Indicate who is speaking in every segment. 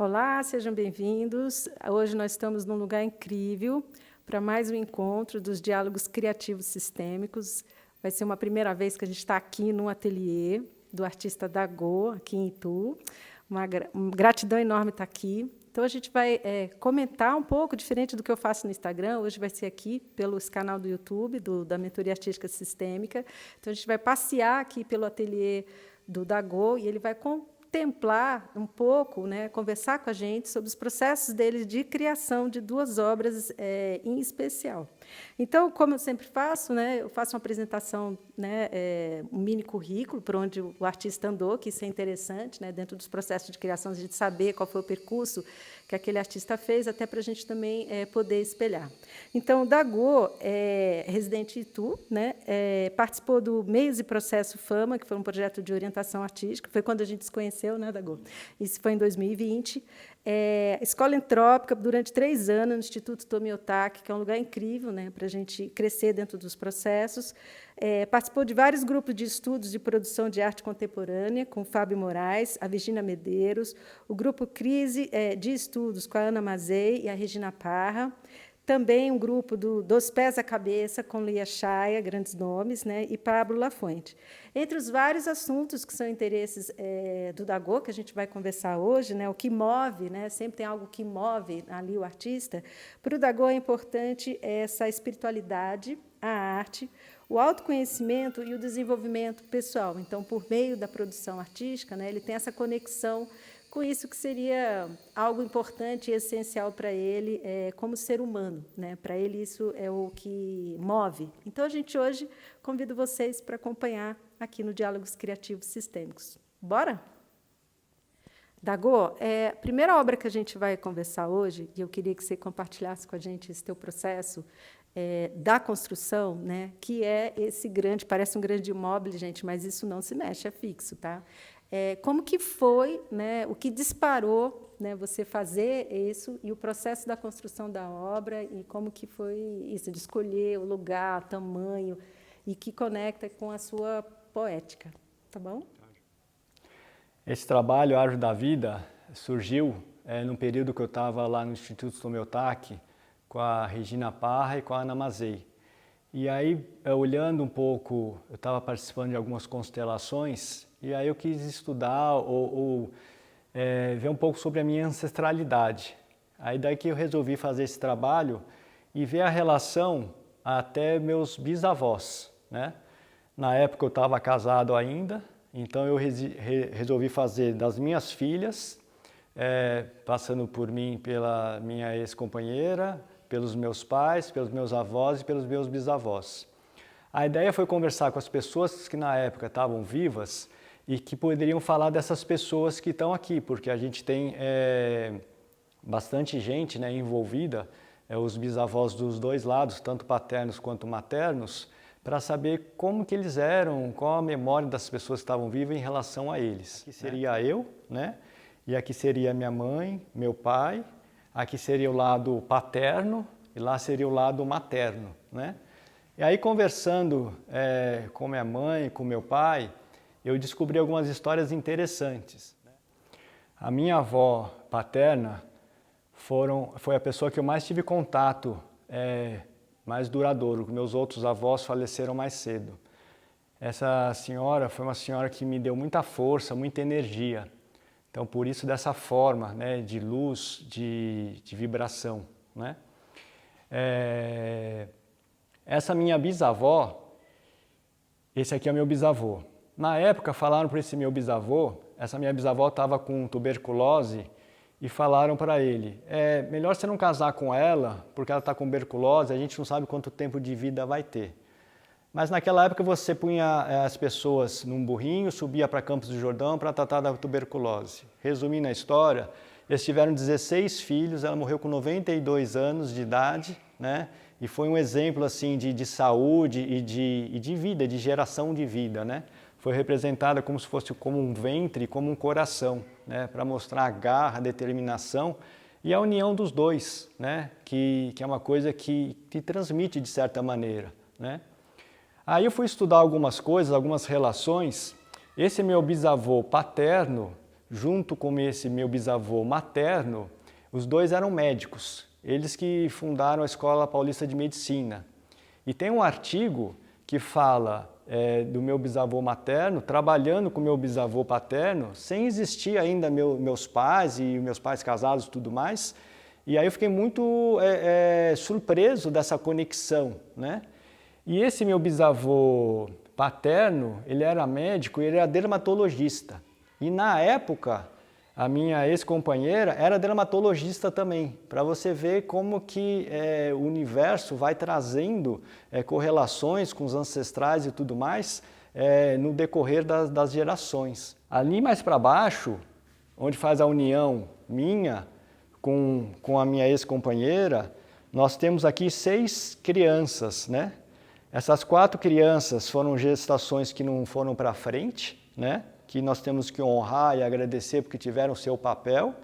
Speaker 1: Olá, sejam bem-vindos. Hoje nós estamos num lugar incrível para mais um encontro dos diálogos criativos sistêmicos. Vai ser uma primeira vez que a gente está aqui no ateliê do artista Dagô, aqui em Itu. Uma gratidão enorme estar aqui. Então, a gente vai comentar um pouco, diferente do que eu faço no Instagram, hoje vai ser aqui pelo canal do YouTube, da Mentoria Artística Sistêmica. Então, a gente vai passear aqui pelo ateliê do Dagô e ele vai contemplar um pouco, conversar com a gente sobre os processos dele de criação de duas obras em especial. Então, como eu sempre faço, eu faço uma apresentação, um mini currículo por onde o artista andou, que isso é interessante, dentro dos processos de criação, a gente saber qual foi o percurso que aquele artista fez, até para a gente também poder espelhar. Então, o Dagô é residente em Itu, participou do Meios e Processo Fama, que foi um projeto de orientação artística, foi quando a gente se conheceu, Dagô? Isso foi em 2020. Escola Entrópica, durante 3 anos, no Instituto Tomi Otaki, que é um lugar incrível para a gente crescer dentro dos processos. Participou de vários grupos de estudos de produção de arte contemporânea, com o Fábio Moraes, a Virginia Medeiros, o grupo Crise de Estudos, com a Ana Mazei e a Regina Parra. Também um grupo Dos Pés à Cabeça, com Lia Chaya, grandes nomes, e Pablo Lafuente. Entre os vários assuntos que são interesses do Dagô, que a gente vai conversar hoje, o que move, sempre tem algo que move ali o artista, para o Dagô é importante essa espiritualidade, a arte, o autoconhecimento e o desenvolvimento pessoal. Então, por meio da produção artística, ele tem essa conexão com isso que seria algo importante e essencial para ele como ser humano. Para ele, isso é o que move. Então, a gente hoje convido vocês para acompanhar aqui no Diálogos Criativos Sistêmicos. Bora? Dagô, a primeira obra que a gente vai conversar hoje, e eu queria que você compartilhasse com a gente esse teu processo da construção, que é esse grande, parece um grande imóvel, gente, mas isso não se mexe, é fixo, tá? Como que foi, o que disparou você fazer isso e o processo da construção da obra e como que foi isso, de escolher o lugar, o tamanho e que conecta com a sua poética, tá bom?
Speaker 2: Esse trabalho, Árvore da Vida, surgiu num período que eu estava lá no Instituto Tomi Otaki com a Regina Parra e com a Ana Mazei. E aí, olhando um pouco, eu estava participando de algumas constelações e aí eu quis estudar ver um pouco sobre a minha ancestralidade. Aí daí que eu resolvi fazer esse trabalho e ver a relação até meus bisavós, Na época eu estava casado ainda, então eu resolvi fazer das minhas filhas, passando por mim, pela minha ex-companheira, pelos meus pais, pelos meus avós e pelos meus bisavós. A ideia foi conversar com as pessoas que na época estavam vivas e que poderiam falar dessas pessoas que estão aqui, porque a gente tem bastante gente envolvida, os bisavós dos dois lados, tanto paternos quanto maternos, para saber como que eles eram, qual a memória das pessoas que estavam vivas em relação a eles. Aqui seria eu, e aqui seria minha mãe, meu pai, aqui seria o lado paterno e lá seria o lado materno, E aí, conversando com minha mãe, com meu pai, eu descobri algumas histórias interessantes. A minha avó paterna foi a pessoa que eu mais tive contato mais duradouro. Meus outros avós faleceram mais cedo. Essa senhora foi uma senhora que me deu muita força, muita energia. Então, por isso, dessa forma, de luz, de vibração, Essa minha bisavó, esse aqui é meu bisavô. Na época, falaram para esse meu bisavô, essa minha bisavó estava com tuberculose e falaram para ele, melhor você não casar com ela, porque ela está com tuberculose, a gente não sabe quanto tempo de vida vai ter. Mas naquela época você punha as pessoas num burrinho, subia para Campos do Jordão para tratar da tuberculose. Resumindo a história, eles tiveram 16 filhos, ela morreu com 92 anos de idade, E foi um exemplo assim de saúde e de vida, de geração de vida, Foi representada como se fosse como um ventre, como um coração, Para mostrar a garra, a determinação e a união dos dois, Que é uma coisa que transmite de certa maneira, Aí eu fui estudar algumas coisas, algumas relações. Esse meu bisavô paterno junto com esse meu bisavô materno, os dois eram médicos. Eles que fundaram a Escola Paulista de Medicina. E tem um artigo que fala do meu bisavô materno, trabalhando com meu bisavô paterno, sem existir ainda meus pais e meus pais casados e tudo mais. E aí eu fiquei muito surpreso dessa conexão, né? E esse meu bisavô paterno, ele era médico e ele era dermatologista. E na época, a minha ex-companheira era dermatologista também, para você ver como que o universo vai trazendo correlações com os ancestrais e tudo mais no decorrer das gerações. Ali mais para baixo, onde faz a união minha com a minha ex-companheira, nós temos aqui 6 crianças, né? Essas 4 crianças foram gestações que não foram para frente, né? Que nós temos que honrar e agradecer porque tiveram seu papel.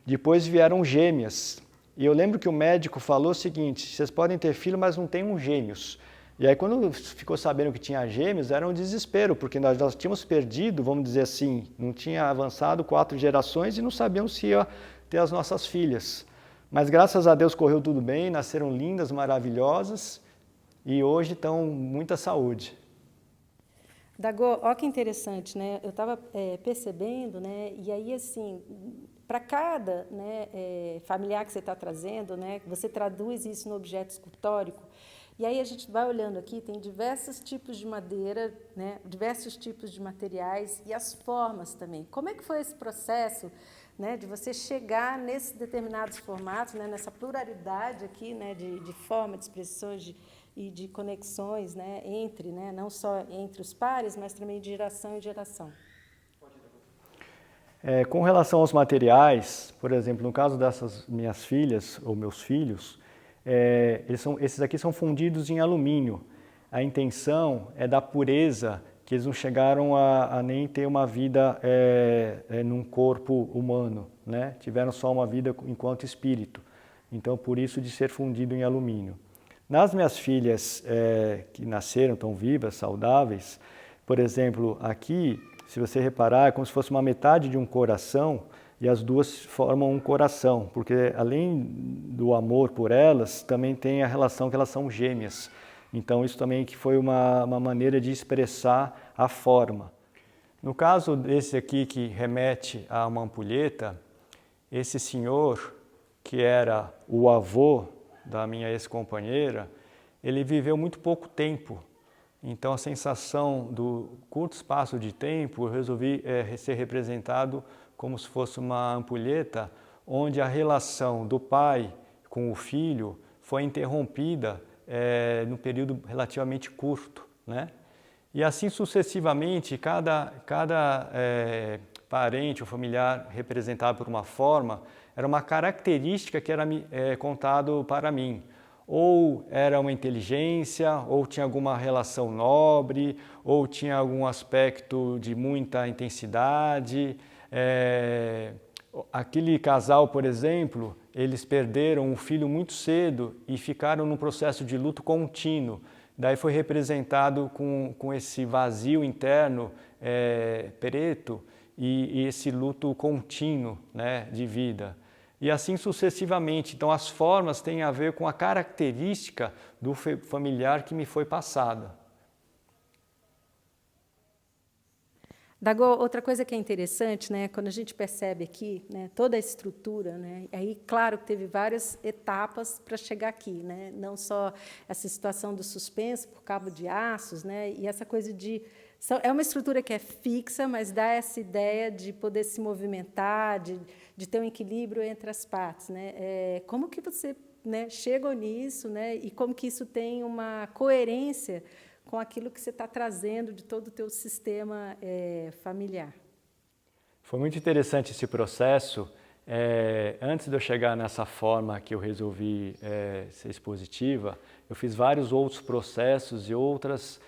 Speaker 2: Depois vieram gêmeas. E eu lembro que o médico falou o seguinte: vocês podem ter filho, mas não tenham gêmeos. E aí quando ficou sabendo que tinha gêmeos, era um desespero, porque nós tínhamos perdido, vamos dizer assim, não tinha avançado 4 gerações e não sabíamos se ia ter as nossas filhas. Mas graças a Deus correu tudo bem, nasceram lindas, maravilhosas e hoje estão muita saúde.
Speaker 1: Dagô, olha que interessante, né? Eu estava percebendo, né? E aí, assim, para cada familiar que você está trazendo, né? Você traduz isso no objeto escultórico. E aí a gente vai olhando aqui, tem diversos tipos de madeira, né? Diversos tipos de materiais e as formas também. Como é que foi esse processo, né? De você chegar nesses determinados formatos, né? Nessa pluralidade aqui, né? De forma, de expressões, e de conexões, né, entre, né, não só entre os pares, mas também de geração em geração.
Speaker 2: Com relação aos materiais, por exemplo, no caso dessas minhas filhas ou meus filhos, esses aqui são fundidos em alumínio. A intenção é da pureza, que eles não chegaram a nem ter uma vida num corpo humano, né? Tiveram só uma vida enquanto espírito. Então, por isso de ser fundido em alumínio. Nas minhas filhas que nasceram, estão vivas, saudáveis, por exemplo, aqui, se você reparar, é como se fosse uma metade de um coração e as duas formam um coração, porque além do amor por elas, também tem a relação que elas são gêmeas. Então isso também que foi uma maneira de expressar a forma. No caso desse aqui que remete a uma ampulheta, esse senhor, que era o avô da minha ex-companheira, ele viveu muito pouco tempo. Então, a sensação do curto espaço de tempo, eu resolvi ser representado como se fosse uma ampulheta, onde a relação do pai com o filho foi interrompida num período relativamente curto, né? E assim sucessivamente, cada parente ou familiar representado por uma forma, era uma característica que era contado para mim. Ou era uma inteligência, ou tinha alguma relação nobre, ou tinha algum aspecto de muita intensidade. Aquele casal, por exemplo, eles perderam um filho muito cedo e ficaram num processo de luto contínuo. Daí foi representado com esse vazio interno preto e esse luto contínuo, né, de vida. E assim sucessivamente. Então as formas têm a ver com a característica do familiar que me foi passada.
Speaker 1: Dagô, outra coisa que é interessante, né, quando a gente percebe aqui, né, toda a estrutura, né, aí claro que teve várias etapas para chegar aqui, né, não só essa situação do suspenso por cabo de aços, né, e essa coisa de é uma estrutura que é fixa, mas dá essa ideia de poder se movimentar, de ter um equilíbrio entre as partes, né? Como que você, né, chegou nisso, né, e como que isso tem uma coerência com aquilo que você está trazendo de todo o teu sistema familiar?
Speaker 2: Foi muito interessante esse processo. Antes de eu chegar nessa forma que eu resolvi ser expositiva, eu fiz vários outros processos e outras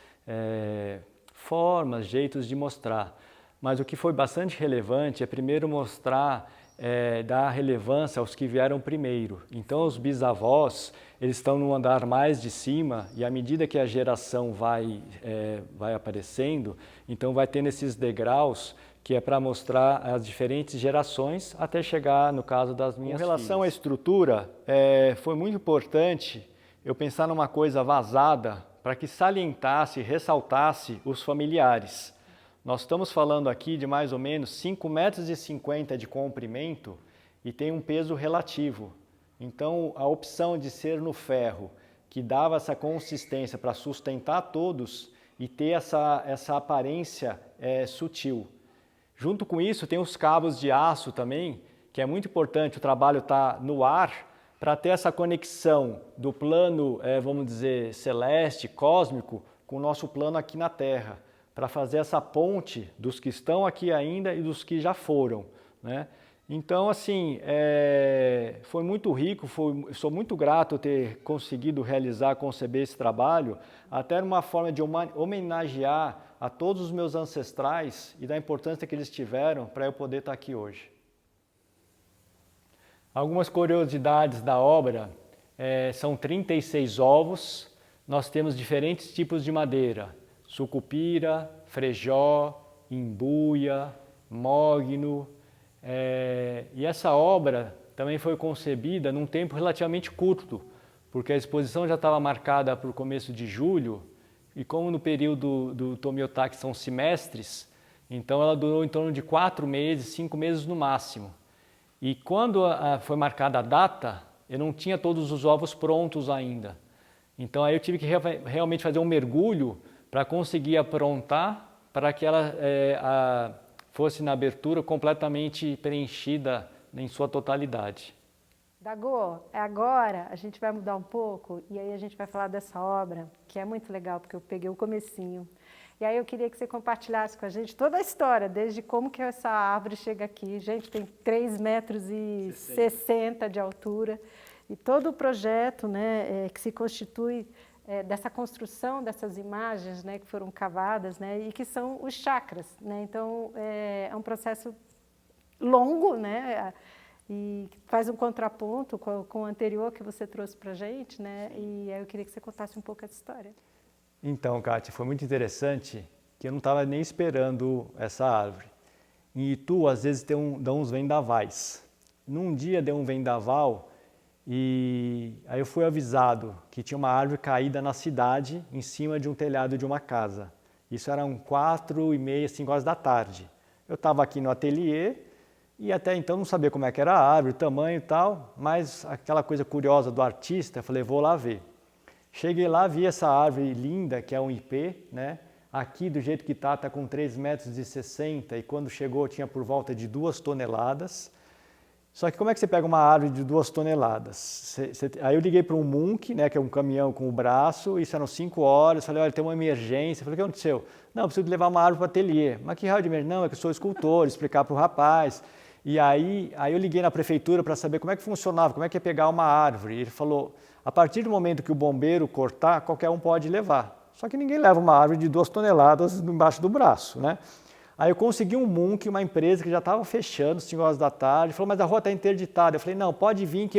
Speaker 2: formas, jeitos de mostrar. Mas o que foi bastante relevante é primeiro mostrar, dar relevância aos que vieram primeiro. Então os bisavós, eles estão no andar mais de cima e à medida que a geração vai aparecendo, então vai tendo esses degraus que é para mostrar as diferentes gerações até chegar no caso das minhas filhas. Com relação à estrutura, foi muito importante eu pensar numa coisa vazada para que salientasse, ressaltasse os familiares. Nós estamos falando aqui de mais ou menos 5,50 metros de comprimento e tem um peso relativo. Então, a opção de ser no ferro, que dava essa consistência para sustentar todos e ter essa aparência sutil. Junto com isso, tem os cabos de aço também, que é muito importante o trabalho estar no ar para ter essa conexão do plano, vamos dizer, celeste, cósmico, com o nosso plano aqui na Terra, para fazer essa ponte dos que estão aqui ainda e dos que já foram, né? Então, assim, foi muito rico, sou muito grato ter conseguido conceber esse trabalho, até numa forma de homenagear a todos os meus ancestrais e da importância que eles tiveram para eu poder estar aqui hoje. Algumas curiosidades da obra, são 36 ovos, nós temos diferentes tipos de madeira, sucupira, frejó, imbuia, mogno. E essa obra também foi concebida num tempo relativamente curto, porque a exposição já estava marcada para o começo de julho, e como no período do Tomiotaki são semestres, então ela durou em torno de 4 meses, 5 meses no máximo. E quando foi marcada a data, eu não tinha todos os ovos prontos ainda. Então aí eu tive que realmente fazer um mergulho para conseguir aprontar para que ela fosse na abertura completamente preenchida em sua totalidade.
Speaker 1: Dagô, agora a gente vai mudar um pouco e aí a gente vai falar dessa obra, que é muito legal, porque eu peguei o comecinho. E aí eu queria que você compartilhasse com a gente toda a história, desde como que essa árvore chega aqui. Gente, tem 3,60 metros de altura. E todo o projeto, né, que se constitui dessa construção dessas imagens, né, que foram cavadas, né, e que são os chakras, né? Então, é um processo longo, né, e faz um contraponto com o anterior que você trouxe para a gente, né? E aí eu queria que você contasse um pouco essa história.
Speaker 2: Então, Kátia, foi muito interessante que eu não estava nem esperando essa árvore. Em Itu, às vezes, dão uns vendavais. Num dia deu um vendaval e aí eu fui avisado que tinha uma árvore caída na cidade, em cima de um telhado de uma casa. Isso eram 4h30, 5 horas da tarde. Eu estava aqui no ateliê e até então não sabia como é que era a árvore, o tamanho e tal, mas aquela coisa curiosa do artista, eu falei, vou lá ver. Cheguei lá, vi essa árvore linda, que é um ipê, né? Aqui, do jeito que está com 3,60 metros e quando chegou tinha por volta de 2 toneladas. Só que como é que você pega uma árvore de 2 toneladas? Aí eu liguei para um Munk, né, que é um caminhão com o braço, isso eram 5 horas, falei, olha, tem uma emergência. Falei, o que aconteceu? Não, eu preciso levar uma árvore para o ateliê. Mas que raio de emergência? Não, é que eu sou escultor, explicar para o rapaz. E aí eu liguei na prefeitura para saber como é que funcionava, como é que ia pegar uma árvore. E ele falou, a partir do momento que o bombeiro cortar, qualquer um pode levar. Só que ninguém leva uma árvore de 2 toneladas embaixo do braço, né? Aí eu consegui um Munk, uma empresa que já estava fechando, 5 horas da tarde, falou, mas a rua está interditada. Eu falei, não, pode vir que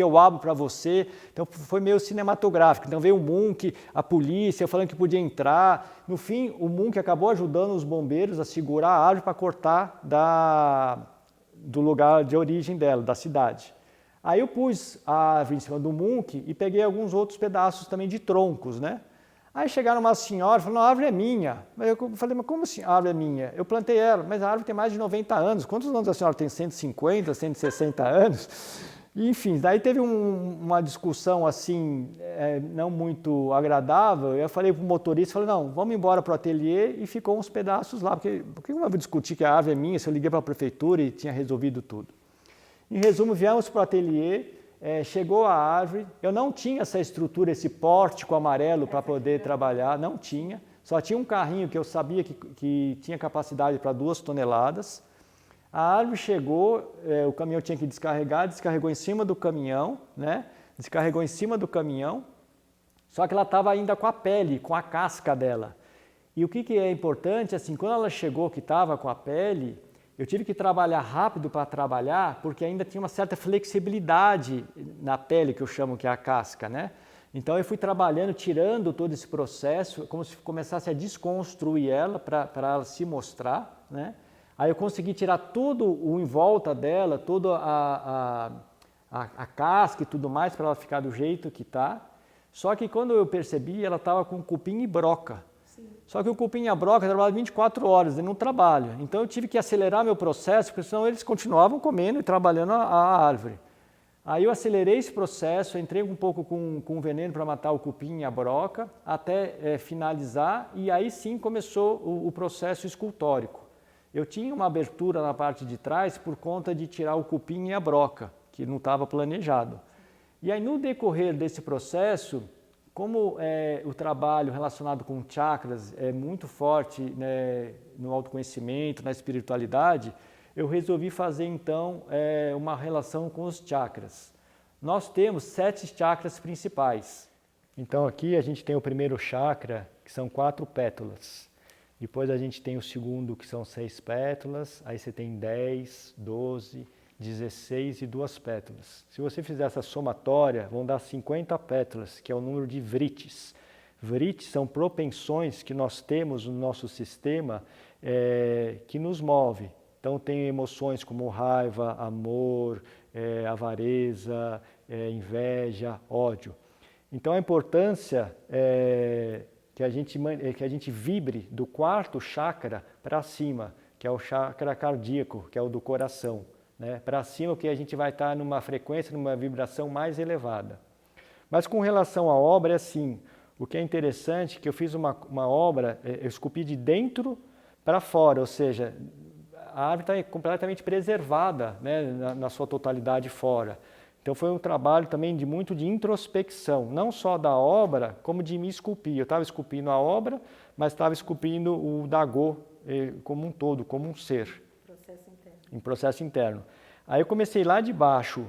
Speaker 2: eu abro para você. Então foi meio cinematográfico. Então veio o Munk, a polícia, falando que podia entrar. No fim, o Munk acabou ajudando os bombeiros a segurar a árvore para cortar do lugar de origem dela, da cidade. Aí eu pus a árvore em cima do Munk e peguei alguns outros pedaços também de troncos, né? Aí chegaram uma senhora e falaram, a árvore é minha. Eu falei, mas como assim a árvore é minha? Eu plantei ela, mas a árvore tem mais de 90 anos. Quantos anos a senhora tem? 150, 160 anos? E, enfim, daí teve uma discussão assim, não muito agradável. Eu falei para o motorista, falei, não, vamos embora para o ateliê e ficou uns pedaços lá. Por que eu vou discutir que a árvore é minha se eu liguei para a prefeitura e tinha resolvido tudo? Em resumo, viemos para o ateliê, chegou a árvore, eu não tinha essa estrutura, esse pórtico amarelo para poder trabalhar, não tinha. Só tinha um carrinho que eu sabia que tinha capacidade para 2 toneladas. A árvore chegou, o caminhão tinha que descarregar, descarregou em cima do caminhão, né? Descarregou em cima do caminhão, só que ela estava ainda com a pele, com a casca dela. E o que é importante, assim, quando ela chegou que estava com a pele, eu tive que trabalhar rápido para trabalhar, porque ainda tinha uma certa flexibilidade na pele, que eu chamo que é a casca, né? Então eu fui trabalhando, tirando todo esse processo, como se começasse a desconstruir ela para ela se mostrar, né? Aí eu consegui tirar tudo o em volta dela, toda a casca e tudo mais, para ela ficar do jeito que está. Só que quando eu percebi, ela estava com cupim e broca. Sim. Só que o cupim e a broca trabalham 24 horas, e não trabalham. Então eu tive que acelerar meu processo, porque senão eles continuavam comendo e trabalhando a árvore. Aí eu acelerei esse processo, entrei um pouco com veneno para matar o cupim e a broca, até finalizar, e aí sim começou o processo escultórico. Eu tinha uma abertura na parte de trás por conta de tirar o cupim e a broca, que não estava planejado. E aí no decorrer desse processo, como o trabalho relacionado com chakras é muito forte, né, no autoconhecimento, na espiritualidade, eu resolvi fazer então uma relação com os chakras. Nós temos 7 chakras principais. Então aqui a gente tem o primeiro chakra, que são 4 pétalas. Depois a gente tem o segundo, que são 6 pétalas. Aí você tem 10, 12, 16 e 2 pétalas. Se você fizer essa somatória, vão dar 50 pétalas, que é o número de vritis. Vritis são propensões que nós temos no nosso sistema que nos move. Então tem emoções como raiva, amor, avareza, inveja, ódio. Então a importância que a gente vibre do 4º chakra para cima, que é o chakra cardíaco, que é o do coração, né? Para cima, que a gente vai estar numa frequência, numa vibração mais elevada. Mas com relação à obra, é assim, o que é interessante é que eu fiz uma obra, eu esculpi de dentro para fora, ou seja, a árvore está completamente preservada, né, na sua totalidade fora. Então foi um trabalho também muito de introspecção, não só da obra, como de me esculpir. Eu estava esculpindo a obra, mas estava esculpindo o Dagô como um todo, como um ser.
Speaker 1: Processo interno.
Speaker 2: Em processo interno. Aí eu comecei lá de baixo,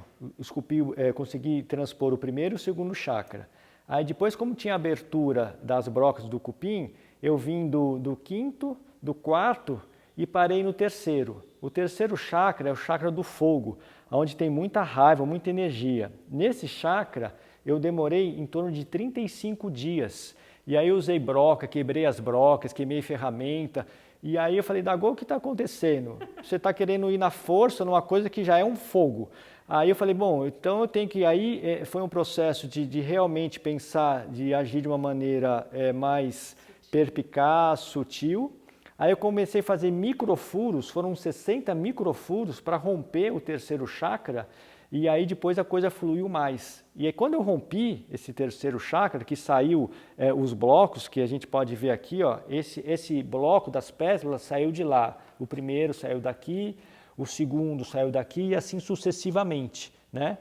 Speaker 2: consegui transpor o primeiro e o segundo chakra. Aí depois, como tinha abertura das brocas do cupim, eu vim do 5º, do 4º e parei no 3º. O 3º chakra é o chakra do fogo, onde tem muita raiva, muita energia. Nesse chakra, eu demorei em torno de 35 dias. E aí eu usei broca, quebrei as brocas, queimei ferramenta. E aí eu falei, Dagô, o que está acontecendo? Você está querendo ir na força numa coisa que já é um fogo. Aí eu falei, bom, então eu tenho que... Aí foi um processo de realmente pensar, de agir de uma maneira mais perspicaz, sutil. Aí eu comecei a fazer microfuros, foram 60 microfuros para romper o 3º chakra, e aí depois a coisa fluiu mais. E aí quando eu rompi esse 3º chakra, que saiu os blocos, que a gente pode ver aqui, ó, esse bloco das pétalas saiu de lá. O primeiro saiu daqui, o segundo saiu daqui e assim sucessivamente, né?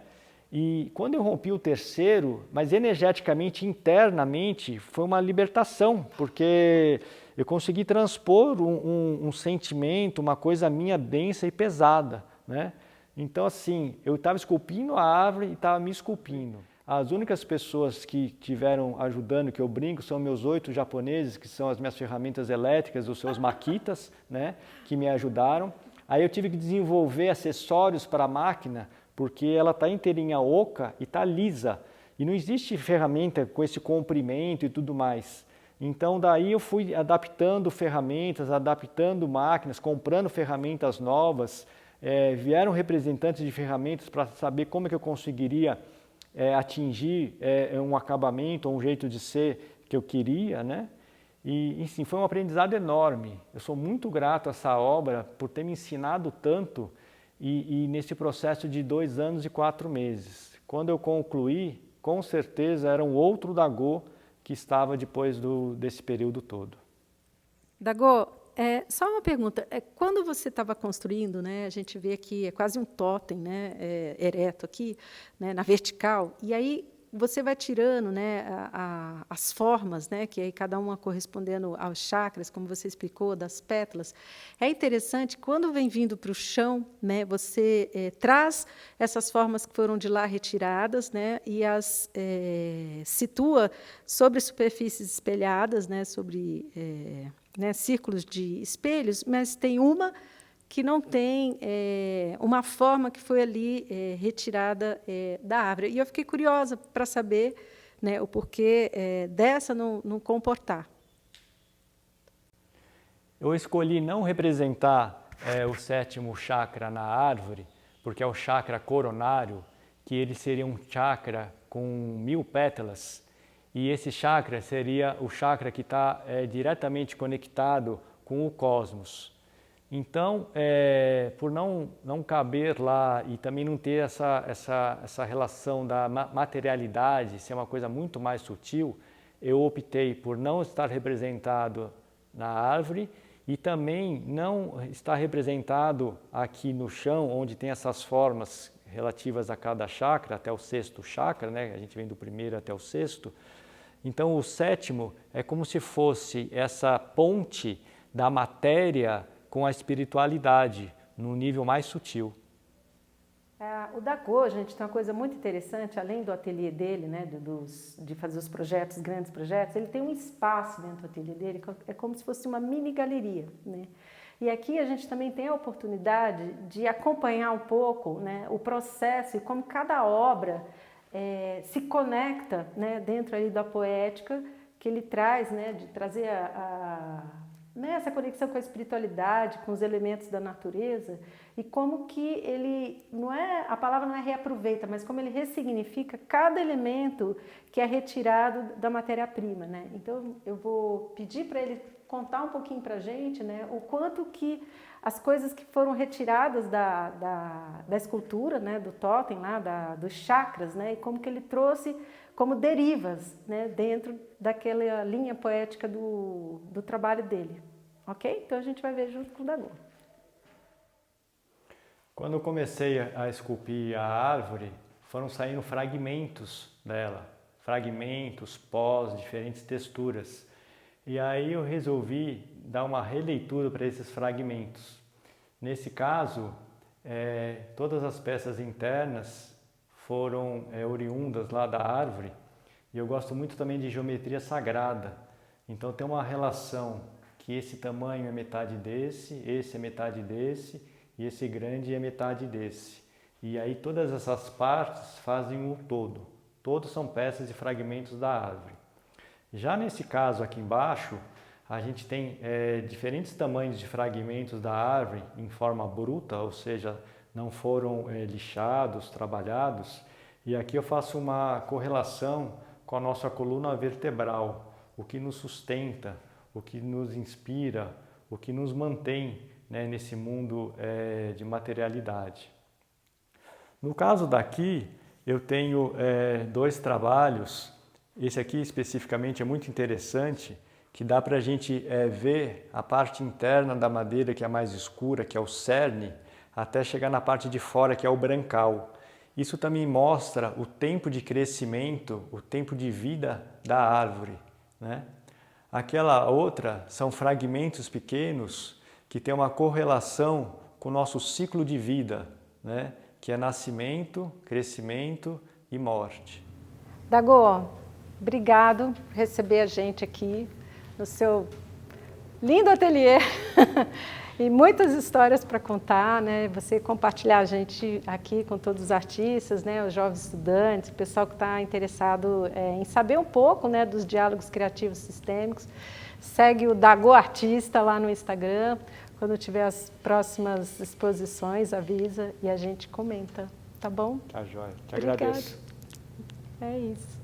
Speaker 2: E quando eu rompi o 3º, mas energeticamente, internamente, foi uma libertação, porque eu consegui transpor um sentimento, uma coisa minha densa e pesada, né? Então, assim, eu estava esculpindo a árvore e estava me esculpindo. As únicas pessoas que estiveram ajudando, que eu brinco, são meus 8 japoneses, que são as minhas ferramentas elétricas, os seus maquitas, né? Que me ajudaram. Aí eu tive que desenvolver acessórios para a máquina, porque ela está inteirinha oca e está lisa. E não existe ferramenta com esse comprimento e tudo mais. Então daí eu fui adaptando ferramentas, adaptando máquinas, comprando ferramentas novas. Vieram representantes de ferramentas para saber como é que eu conseguiria atingir um acabamento, um jeito de ser que eu queria, né? E, enfim, foi um aprendizado enorme. Eu sou muito grato a essa obra por ter me ensinado tanto e nesse processo de 2 anos e 4 meses. Quando eu concluí, com certeza era um outro Dagô que estava depois desse período todo.
Speaker 1: Dagô, só uma pergunta. Quando você estava construindo, né, a gente vê aqui, é quase um tótem, né, ereto aqui, né, na vertical, e aí você vai tirando, né, as formas, né, que aí cada uma correspondendo aos chakras, como você explicou, das pétalas. É interessante, quando vem vindo para o chão, né, você traz essas formas que foram de lá retiradas, né, e as situa sobre superfícies espelhadas, né, sobre círculos de espelhos, mas tem uma que não tem uma forma que foi ali retirada da árvore. E eu fiquei curiosa para saber, né, o porquê dessa não comportar.
Speaker 2: Eu escolhi não representar o 7º chakra na árvore, porque é o chakra coronário, que ele seria um chakra com 1000 pétalas, e esse chakra seria o chakra que está diretamente conectado com o cosmos. Então, por não caber lá e também não ter essa relação da materialidade, ser uma coisa muito mais sutil, eu optei por não estar representado na árvore e também não estar representado aqui no chão, onde tem essas formas relativas a cada chakra, até o 6º chakra, né? A gente vem do 1º até o 6º. Então, o 7º é como se fosse essa ponte da matéria com a espiritualidade, num nível mais sutil.
Speaker 1: O Dagô, gente, tem uma coisa muito interessante, além do ateliê dele, né, de fazer os projetos, grandes projetos, ele tem um espaço dentro do ateliê dele, é como se fosse uma mini galeria, né? E aqui a gente também tem a oportunidade de acompanhar um pouco, né, o processo e como cada obra se conecta, né, dentro ali da poética que ele traz, né, de trazer essa conexão com a espiritualidade, com os elementos da natureza, e como que ele, a palavra não é reaproveita, mas como ele ressignifica cada elemento que é retirado da matéria-prima, né? Então eu vou pedir para ele contar um pouquinho para a gente, né, o quanto que as coisas que foram retiradas da escultura, né, do totem lá, dos chakras, né, e como que ele trouxe como derivas, né, dentro daquela linha poética do trabalho dele. Ok? Então a gente vai ver junto com o Dagô.
Speaker 2: Quando eu comecei a esculpir a árvore, foram saindo fragmentos dela, fragmentos, pós, diferentes texturas. E aí eu resolvi dar uma releitura para esses fragmentos. Nesse caso, todas as peças internas foram oriundas lá da árvore, e eu gosto muito também de geometria sagrada. Então tem uma relação que esse tamanho é metade desse, esse é metade desse, e esse grande é metade desse. E aí todas essas partes fazem um todo. Todos são peças e fragmentos da árvore. Já nesse caso aqui embaixo, a gente tem diferentes tamanhos de fragmentos da árvore em forma bruta, ou seja, não foram lixados, trabalhados. E aqui eu faço uma correlação com a nossa coluna vertebral, o que nos sustenta, o que nos inspira, o que nos mantém, né, nesse mundo de materialidade. No caso daqui, eu tenho 2 trabalhos. Esse aqui especificamente é muito interessante, que dá para a gente ver a parte interna da madeira, que é a mais escura, que é o cerne, até chegar na parte de fora, que é o brancal. Isso também mostra o tempo de crescimento, o tempo de vida da árvore, né? Aquela outra são fragmentos pequenos que têm uma correlação com o nosso ciclo de vida, né? Que é nascimento, crescimento e morte.
Speaker 1: Dagô, obrigado por receber a gente aqui no seu lindo ateliê e muitas histórias para contar, né? Você compartilhar a gente aqui com todos os artistas, né? Os jovens estudantes, o pessoal que está interessado em saber um pouco, né, dos diálogos criativos sistêmicos. Segue o Dagô Artista lá no Instagram. Quando tiver as próximas exposições, avisa e a gente comenta, tá bom?
Speaker 2: Tá joia. Te
Speaker 1: Obrigada.
Speaker 2: agradeço.
Speaker 1: É isso.